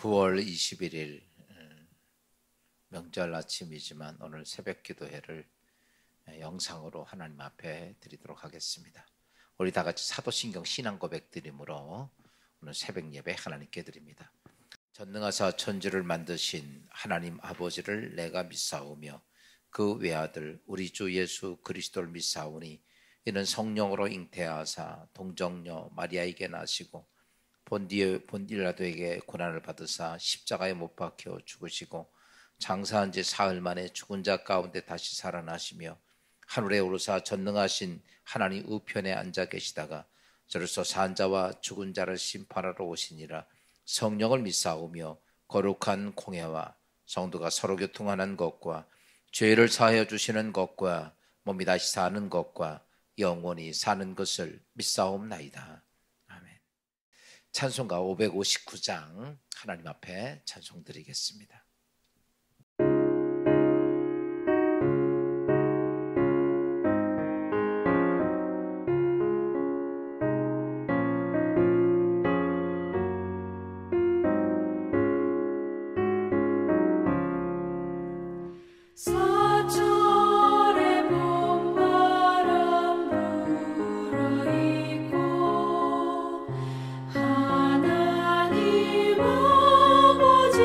9월 21일 명절 아침이지만 오늘 새벽 기도회를 영상으로 하나님 앞에 드리도록 하겠습니다. 우리 다 같이 사도신경 신앙 고백 드림으로 오늘 새벽 예배 하나님께 드립니다. 전능하사 천지를 만드신 하나님 아버지를 내가 믿사오며 그 외아들 우리 주 예수 그리스도를 믿사오니 이는 성령으로 잉태하사 동정녀 마리아에게 나시고 본딜라도에게 고난을 받으사 십자가에 못 박혀 죽으시고 장사한 지 사흘 만에 죽은 자 가운데 다시 살아나시며 하늘에 오르사 전능하신 하나님 우편에 앉아 계시다가 저로서 산 자와 죽은 자를 심판하러 오시니라. 성령을 믿사오며 거룩한 공예와 성도가 서로 교통하는 것과 죄를 사하여 주시는 것과 몸이 다시 사는 것과 영원히 사는 것을 믿사옵나이다. 아멘. 찬송가 559장 하나님 앞에 찬송 드리겠습니다. 하나님 아버지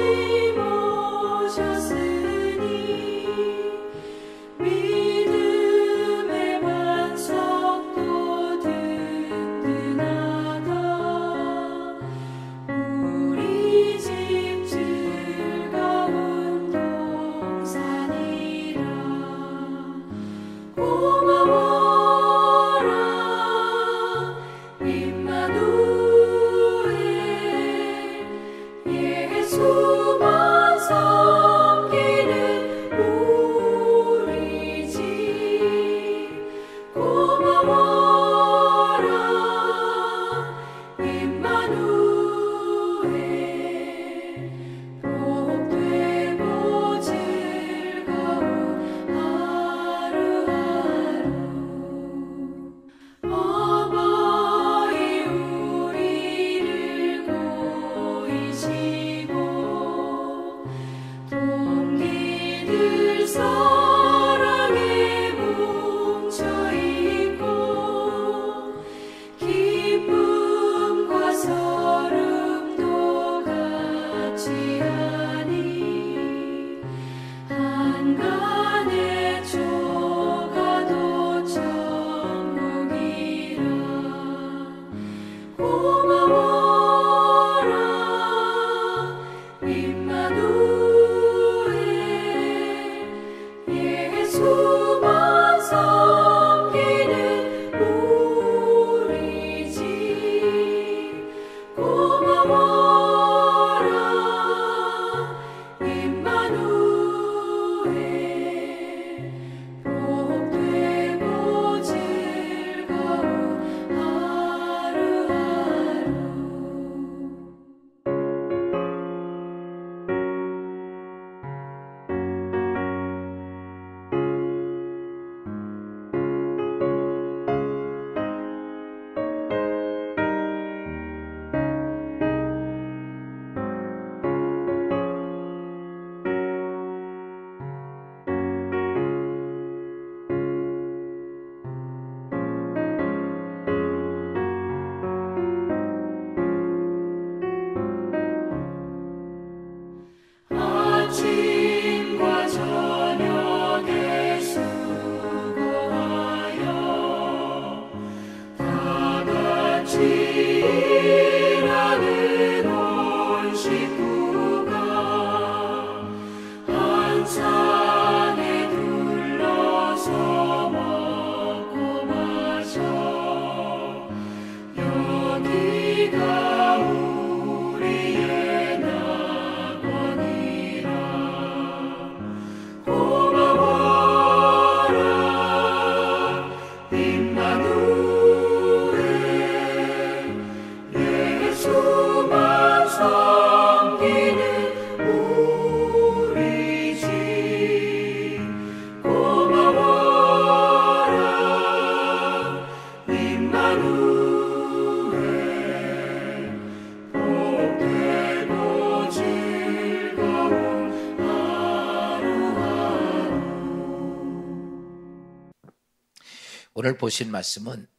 오늘 보신 말씀은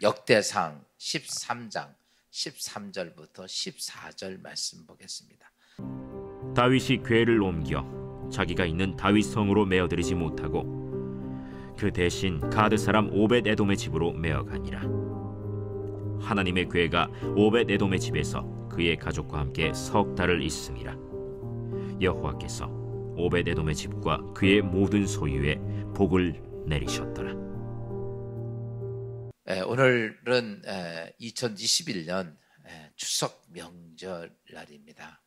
역대상 13장 13절부터 14절 말씀 보겠습니다. 다윗이 궤를 옮겨 자기가 있는 다윗 성으로 메어들이지 못하고 그 대신 가드 사람 오벳 에돔의 집으로 메어가니라. 하나님의 궤가 오벳 에돔의 집에서 그의 가족과 함께 석 달을 있음이라. 여호와께서 오벳 에돔의 집과 그의 모든 소유에 복을 내리셨더라. 오늘은 2021년 추석 명절 날입니다.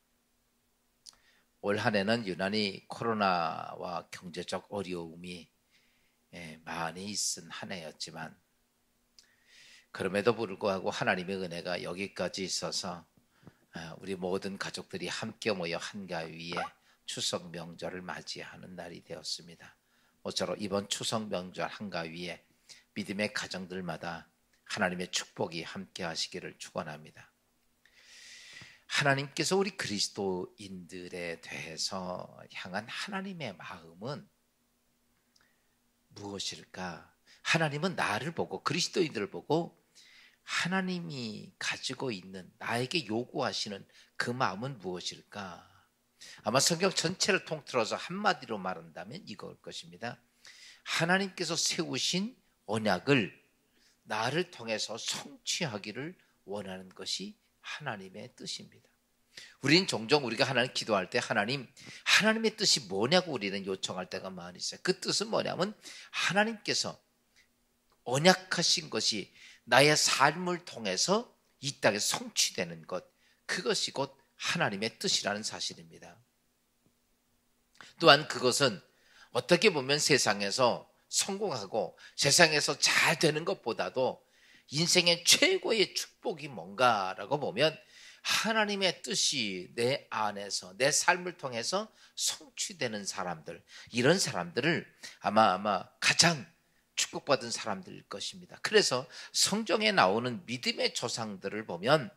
올 한 해는 유난히 코로나와 경제적 어려움이 많이 있은 한 해였지만 그럼에도 불구하고 하나님의 은혜가 여기까지 있어서 우리 모든 가족들이 함께 모여 한가위에 추석 명절을 맞이하는 날이 되었습니다. 모쪼록 이번 추석 명절 한가위에 믿음의 가정들마다 하나님의 축복이 함께 하시기를 축원합니다. 하나님께서 우리 그리스도인들에 대해서 향한 하나님의 마음은 무엇일까? 하나님은 나를 보고 그리스도인들을 보고 하나님이 가지고 있는 나에게 요구하시는 그 마음은 무엇일까? 아마 성경 전체를 통틀어서 한마디로 말한다면 이걸 것입니다. 하나님께서 세우신 언약을 나를 통해서 성취하기를 원하는 것이 하나님의 뜻입니다. 우리는 종종 우리가 하나님 기도할 때 하나님의 뜻이 뭐냐고 우리는 요청할 때가 많이 있어요. 그 뜻은 뭐냐면 하나님께서 언약하신 것이 나의 삶을 통해서 이 땅에 성취되는 것, 그것이 곧 하나님의 뜻이라는 사실입니다. 또한 그것은 어떻게 보면 세상에서 성공하고 세상에서 잘 되는 것보다도 인생의 최고의 축복이 뭔가라고 보면 하나님의 뜻이 내 안에서 내 삶을 통해서 성취되는 사람들, 이런 사람들을 아마 가장 축복받은 사람들일 것입니다. 그래서 성경에 나오는 믿음의 조상들을 보면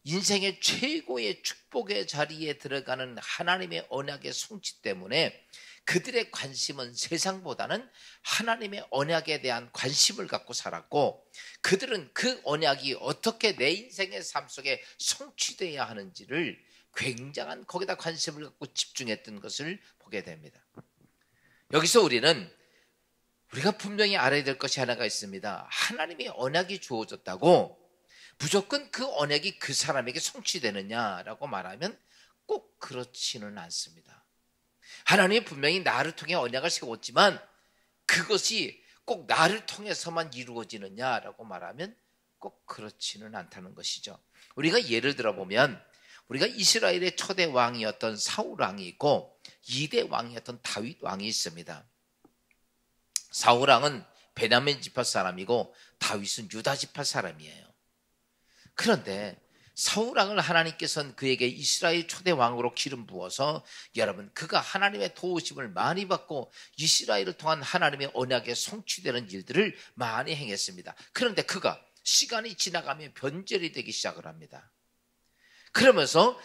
인생의 최고의 축복의 자리에 들어가는 하나님의 언약의 성취 때문에 그들의 관심은 세상보다는 하나님의 언약에 대한 관심을 갖고 살았고, 그들은 그 언약이 어떻게 내 인생의 삶 속에 성취되어야 하는지를 굉장한 거기다 관심을 갖고 집중했던 것을 보게 됩니다. 여기서 우리가 분명히 알아야 될 것이 하나가 있습니다. 하나님의 언약이 주어졌다고 무조건 그 언약이 그 사람에게 성취되느냐라고 말하면 꼭 그렇지는 않습니다. 하나님이 분명히 나를 통해 언약을 세웠지만 그것이 꼭 나를 통해서만 이루어지느냐라고 말하면 꼭 그렇지는 않다는 것이죠. 우리가 예를 들어보면 우리가 이스라엘의 초대 왕이었던 사울 왕이 있고 2대 왕이었던 다윗 왕이 있습니다. 사울 왕은 베냐민 지파 사람이고 다윗은 유다 지파 사람이에요. 그런데 사울 왕을 하나님께서는 그에게 이스라엘 초대 왕으로 기름 부어서 여러분 그가 하나님의 도우심을 많이 받고 이스라엘을 통한 하나님의 언약에 성취되는 일들을 많이 행했습니다. 그런데 그가 시간이 지나가며 변절이 되기 시작을 합니다. 그러면서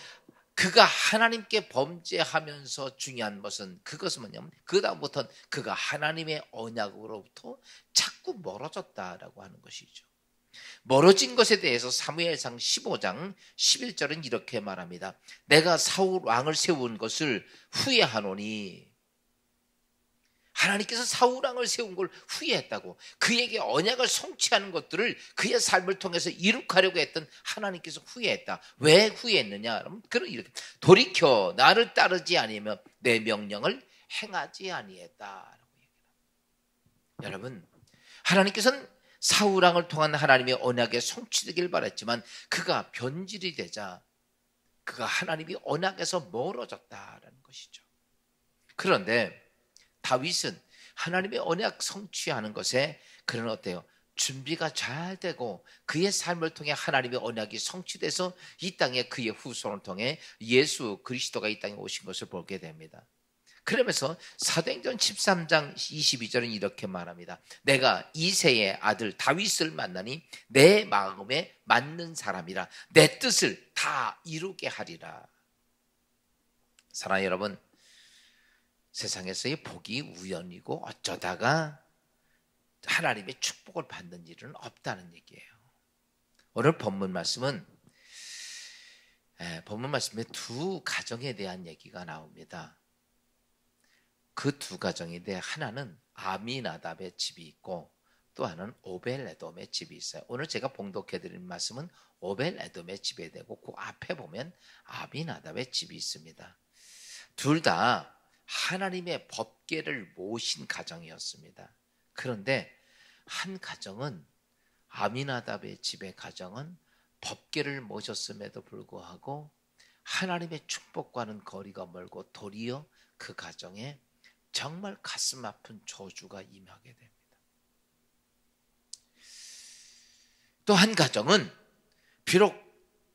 그가 하나님께 범죄하면서 중요한 것은 그것은 뭐냐면 그 다음부터는 그가 하나님의 언약으로부터 자꾸 멀어졌다라고 하는 것이죠. 멀어진 것에 대해서 사무엘상 15장 11절은 이렇게 말합니다. 내가 사울 왕을 세운 것을 후회하노니, 하나님께서 사울 왕을 세운 걸 후회했다고, 그에게 언약을 성취하는 것들을 그의 삶을 통해서 이룩하려고 했던 하나님께서 후회했다. 왜 후회했느냐? 그러면 이렇게 돌이켜 나를 따르지 아니하며 내 명령을 행하지 아니했다라고 얘기합니다. 여러분, 하나님께서는 사울 왕을 통한 하나님의 언약에 성취되길 바랬지만 그가 변질이 되자 그가 하나님의 언약에서 멀어졌다라는 것이죠. 그런데 다윗은 하나님의 언약 성취하는 것에 그런 어때요? 준비가 잘 되고 그의 삶을 통해 하나님의 언약이 성취돼서 이 땅에 그의 후손을 통해 예수 그리스도가 이 땅에 오신 것을 보게 됩니다. 그러면서 사도행전 13장 22절은 이렇게 말합니다. 내가 이새의 아들 다윗을 만나니 내 마음에 맞는 사람이라 내 뜻을 다 이루게 하리라. 사랑하는 여러분, 세상에서의 복이 우연이고 어쩌다가 하나님의 축복을 받는 일은 없다는 얘기예요. 오늘 본문 말씀에 두 가정에 대한 얘기가 나옵니다. 그 두 가정인데 하나는 아미나답의 집이 있고 또 하나는 오벨에돔의 집이 있어요. 오늘 제가 봉독해드린 말씀은 오벨에돔의 집에 되고 그 앞에 보면 아미나답의 집이 있습니다. 둘 다 하나님의 법궤를 모신 가정이었습니다. 그런데 한 가정은 아미나답의 집의 가정은 법궤를 모셨음에도 불구하고 하나님의 축복과는 거리가 멀고 도리어 그 가정에 정말 가슴 아픈 저주가 임하게 됩니다. 또 한 가정은 비록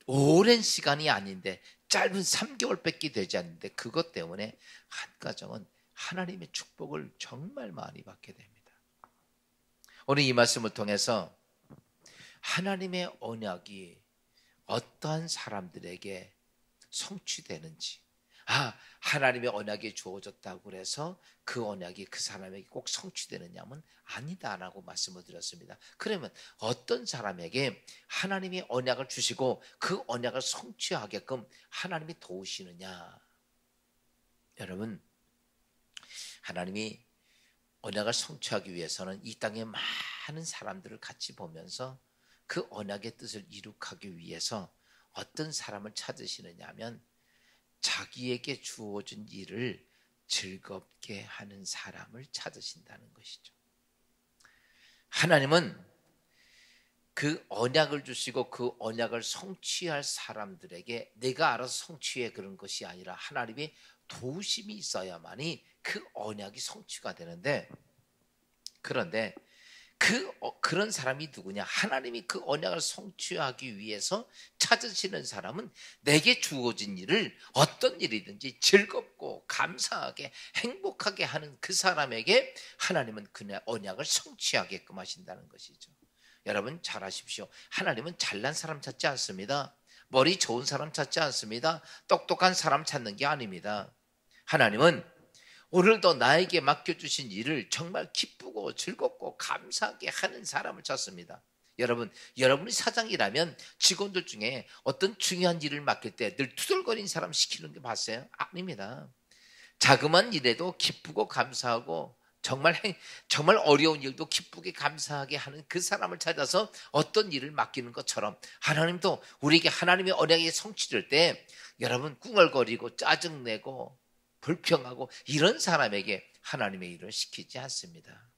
오랜 시간이 아닌데 짧은 3개월밖에 되지 않는데 그것 때문에 한 가정은 하나님의 축복을 정말 많이 받게 됩니다. 오늘 이 말씀을 통해서 하나님의 언약이 어떠한 사람들에게 성취되는지, 하나님의 언약이 주어졌다고 해서 그 언약이 그 사람에게 꼭 성취되느냐면 아니다라고 말씀을 드렸습니다. 그러면 어떤 사람에게 하나님이 언약을 주시고 그 언약을 성취하게끔 하나님이 도우시느냐? 여러분, 하나님이 언약을 성취하기 위해서는 이 땅에 많은 사람들을 같이 보면서 그 언약의 뜻을 이룩하기 위해서 어떤 사람을 찾으시느냐 하면 자기에게 주어진 일을 즐겁게 하는 사람을 찾으신다는 것이죠. 하나님은 그 언약을 주시고 그 언약을 성취할 사람들에게 내가 알아서 성취해 그런 것이 아니라 하나님의 도우심이 있어야만이 그 언약이 성취가 되는데, 그런데 그런 사람이 누구냐? 하나님이 그 언약을 성취하기 위해서 찾으시는 사람은 내게 주어진 일을 어떤 일이든지 즐겁고 감사하게 행복하게 하는 그 사람에게 하나님은 그 언약을 성취하게끔 하신다는 것이죠. 여러분 잘 아십시오. 하나님은 잘난 사람 찾지 않습니다. 머리 좋은 사람 찾지 않습니다. 똑똑한 사람 찾는 게 아닙니다. 하나님은 오늘도 나에게 맡겨주신 일을 정말 기쁘고 즐겁고 감사하게 하는 사람을 찾습니다. 여러분이 사장이라면 직원들 중에 어떤 중요한 일을 맡길 때 늘 투덜거리는 사람 시키는 게 봤어요? 아닙니다. 자그마한 일에도 기쁘고 감사하고 정말 어려운 일도 기쁘게 감사하게 하는 그 사람을 찾아서 어떤 일을 맡기는 것처럼 하나님도 우리에게 하나님의 언약이 성취될 때 여러분 꿍얼거리고 짜증내고 불평하고 이런 사람에게 하나님의 일을 시키지 않습니다.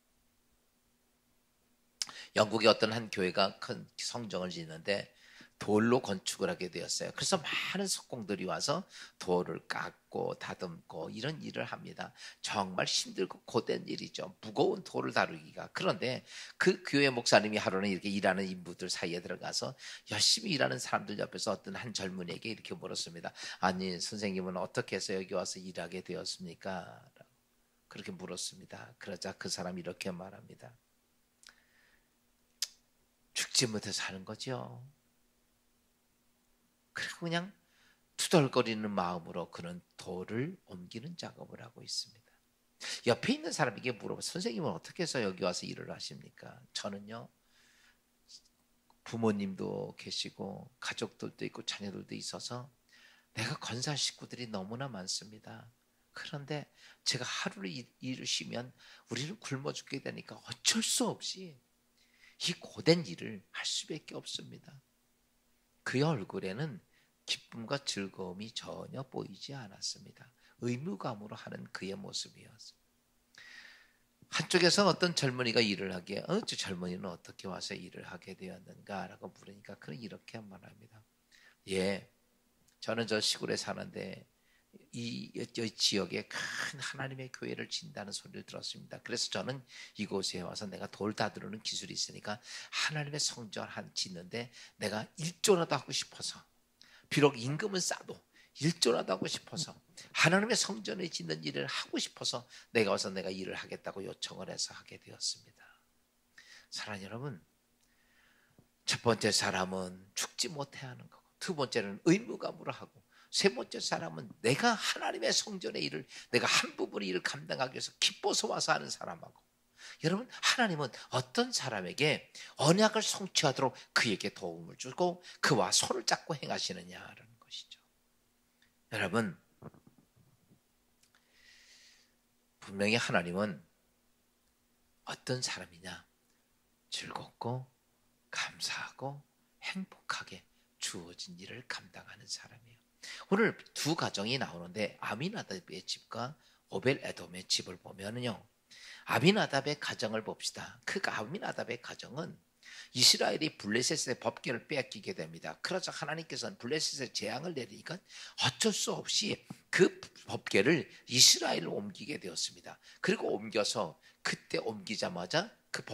영국의 어떤 한 교회가 큰 성전을 짓는데 돌로 건축을 하게 되었어요. 그래서 많은 석공들이 와서 돌을 깎고 다듬고 이런 일을 합니다. 정말 힘들고 고된 일이죠. 무거운 돌을 다루기가. 그런데 그 교회 목사님이 하루는 이렇게 일하는 인부들 사이에 들어가서 열심히 일하는 사람들 옆에서 어떤 한 젊은이에게 이렇게 물었습니다. 아니 선생님은 어떻게 해서 여기 와서 일하게 되었습니까? 그렇게 물었습니다. 그러자 그 사람이 이렇게 말합니다. 죽지 못해서 하는 거죠. 그리고 그냥 투덜거리는 마음으로 그런 돌을 옮기는 작업을 하고 있습니다. 옆에 있는 사람에게 물어봐. 선생님은 어떻게 해서 여기 와서 일을 하십니까? 저는요, 부모님도 계시고 가족들도 있고 자녀들도 있어서 내가 건사 식구들이 너무나 많습니다. 그런데 제가 하루를 일을 쉬면 우리는 굶어 죽게 되니까 어쩔 수 없이 이 고된 일을 할 수밖에 없습니다. 그의 얼굴에는 기쁨과 즐거움이 전혀 보이지 않았습니다. 의무감으로 하는 그의 모습이었어요. 한쪽에서 어떤 젊은이가 일을 하기에 저 젊은이는 어떻게 와서 일을 하게 되었는가 라고 물으니까 그는 이렇게 말합니다. 예, 저는 저 시골에 사는데 이 지역에 큰 하나님의 교회를 진다는 소리를 들었습니다. 그래서 저는 이곳에 와서 내가 돌 다루는 기술이 있으니까 하나님의 성전 한 짓는데 내가 일조라도 하고 싶어서, 비록 임금은 싸도 일조라도 하고 싶어서 하나님의 성전을 짓는 일을 하고 싶어서 내가 와서 내가 일을 하겠다고 요청을 해서 하게 되었습니다. 사랑하는 여러분, 첫 번째 사람은 죽지 못해 하는 거고, 두 번째는 의무감으로 하고, 세 번째 사람은 내가 하나님의 성전의 일을, 내가 한 부분의 일을 감당하기 위해서 기뻐서 와서 하는 사람하고, 여러분, 하나님은 어떤 사람에게 언약을 성취하도록 그에게 도움을 주고 그와 손을 잡고 행하시느냐라는 것이죠. 여러분, 분명히 하나님은 어떤 사람이냐? 즐겁고 감사하고 행복하게 주어진 일을 감당하는 사람이에요. 오늘 두 가정이 나오는데 아미나답의 집과 오벨 에돔의 집을 보면은요, 아미나답의 가정을 봅시다. 그 아미나답의 가정은 이스라엘이 블레셋의 법궤를 빼앗기게 됩니다. 그러자 하나님께서는 블레셋에 재앙을 내리니까 어쩔 수 없이 그 법궤를 이스라엘로 옮기게 되었습니다. 그리고 옮겨서 그때 옮기자마자 그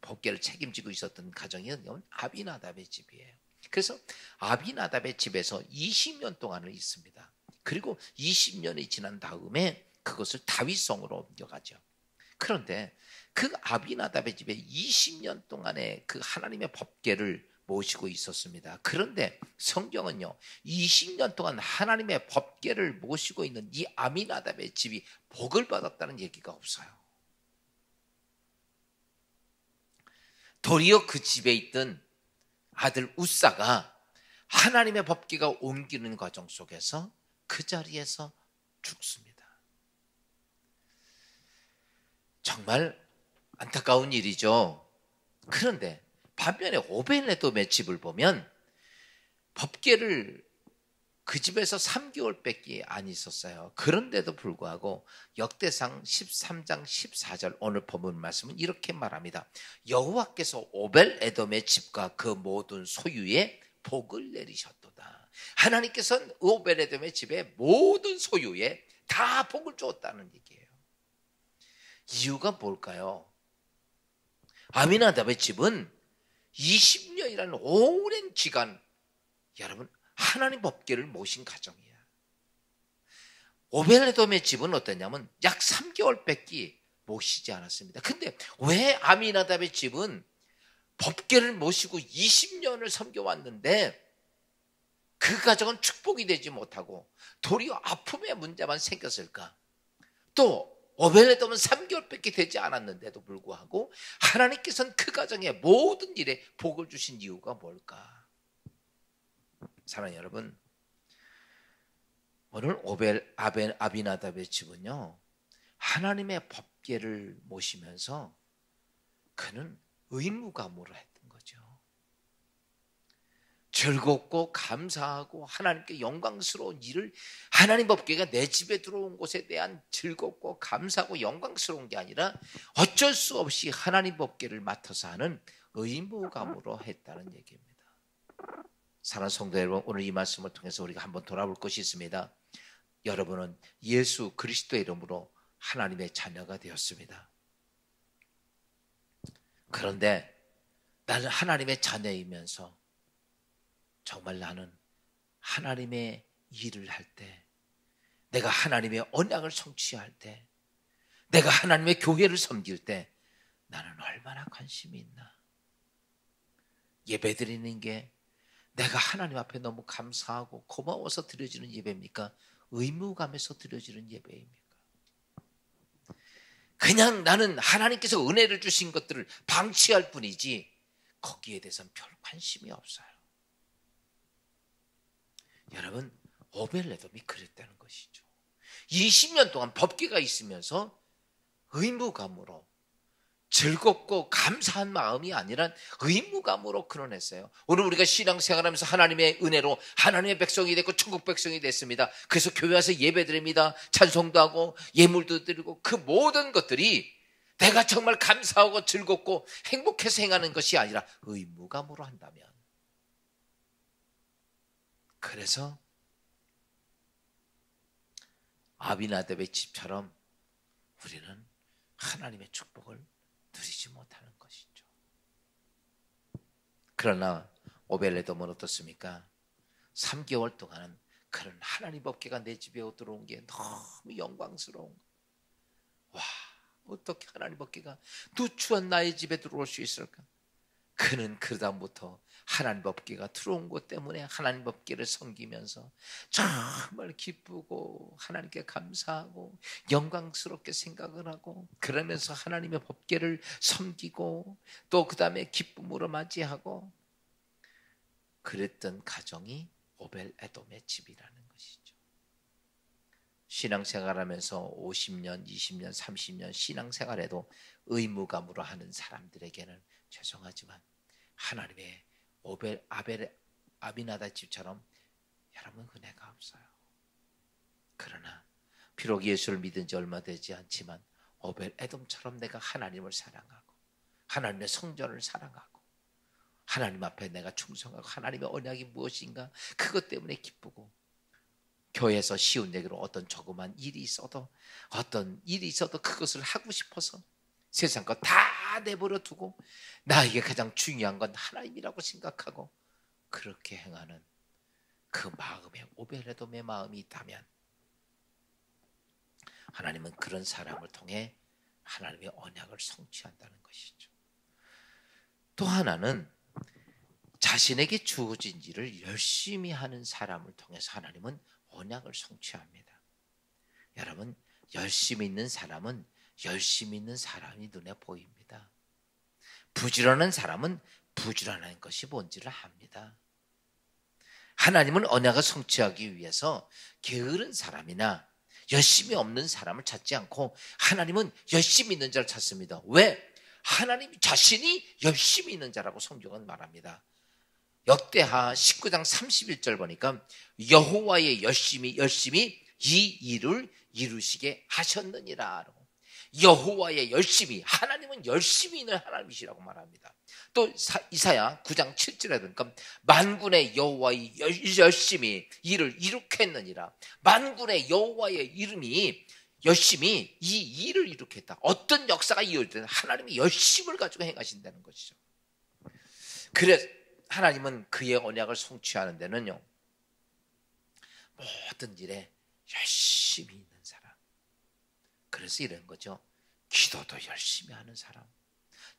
법궤를 책임지고 있었던 가정이 아비나답의 집이에요. 그래서 아비나답의 집에서 20년 동안을 있습니다. 그리고 20년이 지난 다음에 그것을 다윗성으로 옮겨가죠. 그런데 그 아비나답의 집에 20년 동안의 그 하나님의 법궤를 모시고 있었습니다. 그런데 성경은요, 20년 동안 하나님의 법궤를 모시고 있는 이 아미나답의 집이 복을 받았다는 얘기가 없어요. 도리어 그 집에 있던 아들 우사가 하나님의 법궤가 옮기는 과정 속에서 그 자리에서 죽습니다. 정말 안타까운 일이죠. 그런데 반면에 오벨에돔의 집을 보면 법궤를 그 집에서 3개월밖에 안 있었어요. 그런데도 불구하고 역대상 13장 14절 오늘 본문 말씀은 이렇게 말합니다. 여호와께서 오벨에돔의 집과 그 모든 소유에 복을 내리셨도다. 하나님께서는 오벨에돔의 집의 모든 소유에 다 복을 주었다는 얘기예요. 이유가 뭘까요? 아미나답의 집은 20년이라는 오랜 기간, 여러분, 하나님 법궤를 모신 가정이야. 오벨에돔의 집은 어떠냐면 약 3개월밖에 모시지 않았습니다. 근데 왜 아미나답의 집은 법궤를 모시고 20년을 섬겨왔는데 그 가정은 축복이 되지 못하고 도리어 아픔의 문제만 생겼을까? 또 오벨에돔은 3개월밖에 되지 않았는데도 불구하고 하나님께서는 그 가정의 모든 일에 복을 주신 이유가 뭘까? 사랑하는 여러분, 오늘 아비나답의 집은요, 하나님의 법궤를 모시면서 그는 의무감으로 했던 거죠. 즐겁고 감사하고 하나님께 영광스러운 일을, 하나님 법궤가 내 집에 들어온 것에 대한 즐겁고 감사하고 영광스러운 게 아니라 어쩔 수 없이 하나님 법궤를 맡아서 하는 의무감으로 했다는 얘기입니다. 사랑하는 성도 여러분, 오늘 이 말씀을 통해서 우리가 한번 돌아볼 것이 있습니다. 여러분은 예수 그리스도의 이름으로 하나님의 자녀가 되었습니다. 그런데 나는 하나님의 자녀이면서 정말 나는 하나님의 일을 할 때, 내가 하나님의 언약을 성취할 때, 내가 하나님의 교회를 섬길 때 나는 얼마나 관심이 있나? 예배드리는 게 내가 하나님 앞에 너무 감사하고 고마워서 드려지는 예배입니까? 의무감에서 드려지는 예배입니까? 그냥 나는 하나님께서 은혜를 주신 것들을 방치할 뿐이지 거기에 대해서는 별 관심이 없어요. 여러분, 오벨에돔이 그랬다는 것이죠. 20년 동안 법궤가 있으면서 의무감으로, 즐겁고 감사한 마음이 아니라 의무감으로 그런 했어요. 오늘 우리가 신앙생활하면서 하나님의 은혜로 하나님의 백성이 됐고 천국 백성이 됐습니다. 그래서 교회 와서 예배드립니다. 찬송도 하고 예물도 드리고, 그 모든 것들이 내가 정말 감사하고 즐겁고 행복해서 행하는 것이 아니라 의무감으로 한다면, 그래서 아비나답의 집처럼 우리는 하나님의 축복을 누리지 못하는 것이죠. 그러나 오벨에돔은 어떻습니까? 3개월 동안은 그런 하나님 법궤가 내 집에 들어온 게 너무 영광스러운 거예요. 와, 어떻게 하나님 법궤가 누추한 나의 집에 들어올 수 있을까? 그는 그다음부터 하나님 법궤가 들어온 것 때문에 하나님 법궤를 섬기면서 정말 기쁘고 하나님께 감사하고 영광스럽게 생각을 하고, 그러면서 하나님의 법궤를 섬기고 또 그 다음에 기쁨으로 맞이하고 그랬던 가정이 오벨에돔의 집이라는 것이죠. 신앙생활하면서 50년, 20년, 30년 신앙생활에도 의무감으로 하는 사람들에게는 죄송하지만 하나님의 아비나답 집처럼 여러분 은혜가 없어요. 그러나 비록 예수를 믿은 지 얼마 되지 않지만 오벨에돔처럼 내가 하나님을 사랑하고 하나님의 성전을 사랑하고 하나님 앞에 내가 충성하고 하나님의 언약이 무엇인가 그것 때문에 기쁘고, 교회에서 쉬운 얘기로 어떤 조그만 일이 있어도 그것을 하고 싶어서 세상 거 다 내버려 두고 나에게 가장 중요한 건 하나님이라고 생각하고 그렇게 행하는 그 마음에 오벨에돔의 마음이 있다면 하나님은 그런 사람을 통해 하나님의 언약을 성취한다는 것이죠. 또 하나는 자신에게 주어진 일을 열심히 하는 사람을 통해서 하나님은 언약을 성취합니다. 여러분, 열심히 있는 사람은 열심히 있는 사람이 눈에 보입니다. 부지런한 사람은 부지런한 것이 뭔지를 압니다. 하나님은 언약을 성취하기 위해서 게으른 사람이나 열심히 없는 사람을 찾지 않고 하나님은 열심히 있는 자를 찾습니다. 왜? 하나님 자신이 열심히 있는 자라고 성경은 말합니다. 역대하 19장 31절 보니까 여호와의 열심히 이 일을 이루시게 하셨느니라. 여호와의 열심히, 하나님은 열심히 있는 하나님이시라고 말합니다. 또 이사야 9장 7절에 보니까 만군의 여호와의 열심히 일을 이룩 했느니라. 만군의 여호와의 이름이 열심히 이 일을 이룩했다. 어떤 역사가 이어지든 하나님이 열심을 가지고 행하신다는 것이죠. 그래서 하나님은 그의 언약을 성취하는 데는요, 모든 일에 열심히 있는 사람. 그래서 이런 거죠. 기도도 열심히 하는 사람,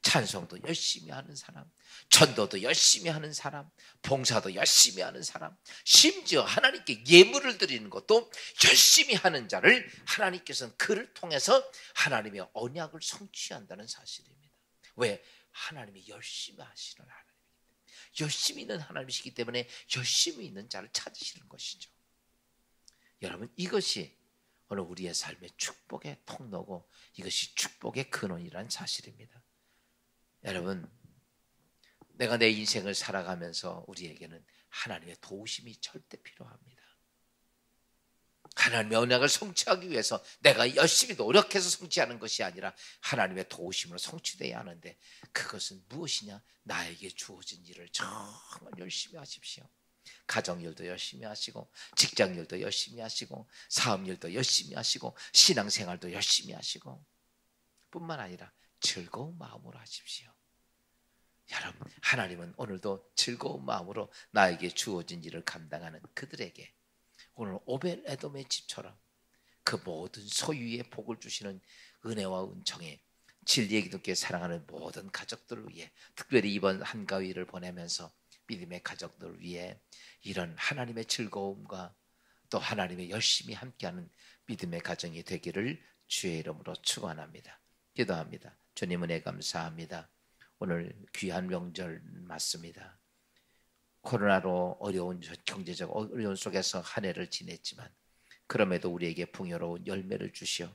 찬송도 열심히 하는 사람, 전도도 열심히 하는 사람, 봉사도 열심히 하는 사람, 심지어 하나님께 예물을 드리는 것도 열심히 하는 자를 하나님께서는 그를 통해서 하나님의 언약을 성취한다는 사실입니다. 왜? 하나님이 열심히 하시는 하나님이기 때문에, 열심히 있는 하나님이시기 때문에 열심히 있는 자를 찾으시는 것이죠. 여러분, 이것이 오늘 우리의 삶의 축복의 통로고 이것이 축복의 근원이라는 사실입니다. 여러분, 내가 내 인생을 살아가면서 우리에게는 하나님의 도우심이 절대 필요합니다. 하나님의 언약을 성취하기 위해서 내가 열심히 노력해서 성취하는 것이 아니라 하나님의 도우심으로 성취되어야 하는데, 그것은 무엇이냐? 나에게 주어진 일을 정말 열심히 하십시오. 가정일도 열심히 하시고, 직장일도 열심히 하시고, 사업일도 열심히 하시고, 신앙생활도 열심히 하시고, 뿐만 아니라 즐거운 마음으로 하십시오. 여러분, 하나님은 오늘도 즐거운 마음으로 나에게 주어진 일을 감당하는 그들에게 오늘 오벨에돔의 집처럼 그 모든 소유의 복을 주시는 은혜와 은총에 진리의 기독교에 사랑하는 모든 가족들을 위해, 특별히 이번 한가위를 보내면서 믿음의 가족들을 위해 이런 하나님의 즐거움과 또 하나님의 열심히 함께하는 믿음의 가정이 되기를 주의 이름으로 축원합니다. 기도합니다. 주님 은혜 감사합니다. 오늘 귀한 명절 맞습니다. 코로나로 어려운 경제적 어려운 속에서 한 해를 지냈지만 그럼에도 우리에게 풍요로운 열매를 주시어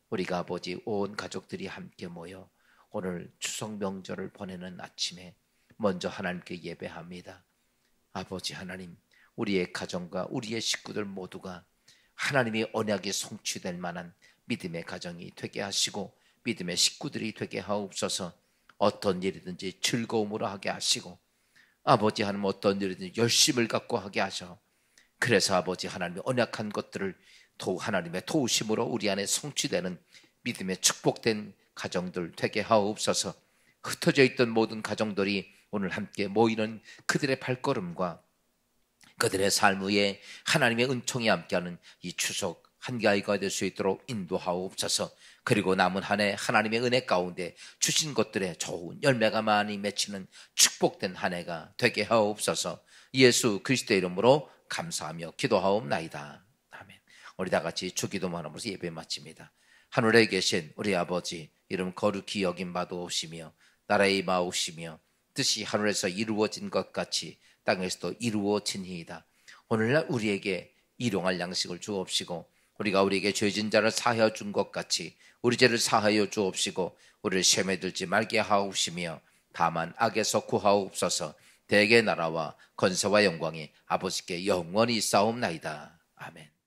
우리가 아버지 온 가족들이 함께 모여 오늘 추석 명절을 보내는 아침에 먼저 하나님께 예배합니다. 아버지 하나님, 우리의 가정과 우리의 식구들 모두가 하나님의 언약이 성취될 만한 믿음의 가정이 되게 하시고 믿음의 식구들이 되게 하옵소서. 어떤 일이든지 즐거움으로 하게 하시고 아버지 하나님 어떤 일이든지 열심을 갖고 하게 하셔. 그래서 아버지 하나님의 언약한 것들을 하나님의 도우심으로 우리 안에 성취되는 믿음의 축복된 가정들 되게 하옵소서. 흩어져 있던 모든 가정들이 오늘 함께 모이는 그들의 발걸음과 그들의 삶 위에 하나님의 은총이 함께하는 이 추석 한가위가 될 수 있도록 인도하옵소서. 그리고 남은 한 해 하나님의 은혜 가운데 주신 것들에 좋은 열매가 많이 맺히는 축복된 한 해가 되게 하옵소서. 예수 그리스도의 이름으로 감사하며 기도하옵나이다. 아멘. 우리 다 같이 주기도만 함으로써 예배 마칩니다. 하늘에 계신 우리 아버지, 이름 거룩히 여김 받으시며 나라의 임하옵시며 뜻이 하늘에서 이루어진 것 같이 땅에서도 이루어지니이다. 오늘날 우리에게 일용할 양식을 주옵시고 우리가 우리에게 죄진 자를 사하여 준 것 같이 우리 죄를 사하여 주옵시고 우리를 시험에 들지 말게 하옵시며 다만 악에서 구하옵소서. 대개 나라와 건세와 영광이 아버지께 영원히 있사옵나이다. 아멘.